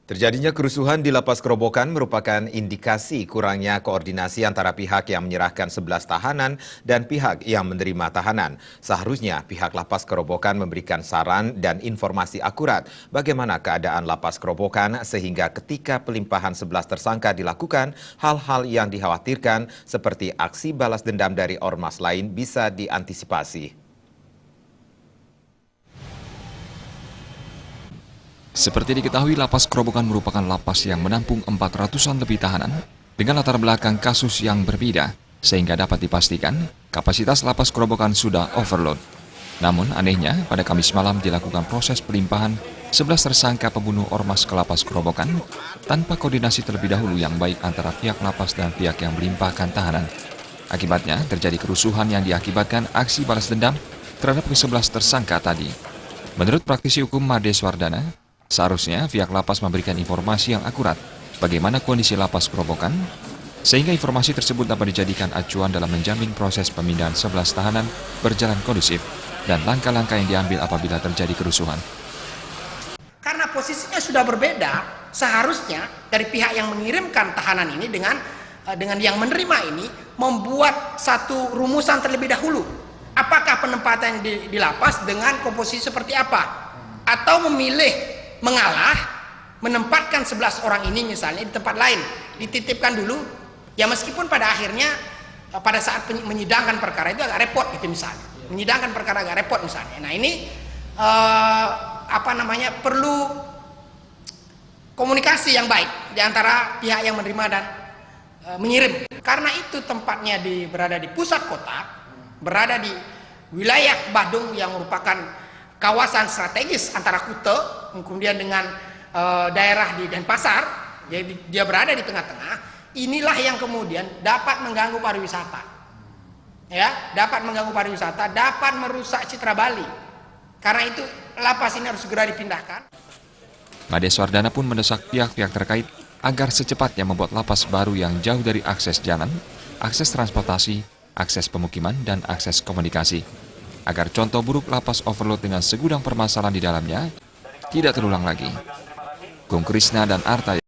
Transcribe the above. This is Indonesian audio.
Terjadinya kerusuhan di Lapas Kerobokan merupakan indikasi kurangnya koordinasi antara pihak yang menyerahkan 11 tahanan dan pihak yang menerima tahanan. Seharusnya pihak Lapas Kerobokan memberikan saran dan informasi akurat bagaimana keadaan Lapas Kerobokan sehingga ketika pelimpahan 11 tersangka dilakukan, hal-hal yang dikhawatirkan seperti aksi balas dendam dari ormas lain bisa diantisipasi. Seperti diketahui, Lapas Kerobokan merupakan lapas yang menampung 400-an lebih tahanan dengan latar belakang kasus yang berbeda, sehingga dapat dipastikan kapasitas Lapas Kerobokan sudah overload. Namun anehnya, pada Kamis malam dilakukan proses pelimpahan 11 tersangka pembunuh ormas ke Lapas Kerobokan tanpa koordinasi terlebih dahulu yang baik antara pihak lapas dan pihak yang melimpahkan tahanan. Akibatnya, terjadi kerusuhan yang diakibatkan aksi balas dendam terhadap ke-11 tersangka tadi. Menurut praktisi hukum Made Swardana, seharusnya pihak lapas memberikan informasi yang akurat bagaimana kondisi Lapas Kerobokan, sehingga informasi tersebut dapat dijadikan acuan dalam menjamin proses pemindahan 11 tahanan berjalan kondusif dan langkah-langkah yang diambil apabila terjadi kerusuhan. Karena posisinya sudah berbeda, seharusnya dari pihak yang mengirimkan tahanan ini dengan yang menerima ini membuat satu rumusan terlebih dahulu. Apakah penempatan di lapas dengan komposisi seperti apa? Atau memilih mengalah, menempatkan 11 orang ini misalnya di tempat lain, dititipkan dulu, ya meskipun pada akhirnya pada saat menyidangkan perkara itu agak repot gitu misalnya, menyidangkan perkara agak repot misalnya. Nah ini perlu komunikasi yang baik di antara pihak yang menerima dan mengirim. Karena itu tempatnya berada di pusat kota, berada di wilayah Badung yang merupakan kawasan strategis antara Kute kemudian dengan daerah di Denpasar, jadi dia berada di tengah-tengah. Inilah yang kemudian dapat mengganggu pariwisata, ya, dapat mengganggu pariwisata, dapat merusak citra Bali. Karena itu lapas ini harus segera dipindahkan. Made Swardana pun mendesak pihak-pihak terkait agar secepatnya membuat lapas baru yang jauh dari akses jalan, akses transportasi, akses pemukiman, dan akses komunikasi, agar contoh buruk lapas overload dengan segudang permasalahan di dalamnya tidak terulang lagi. Gung Krisna dan Arta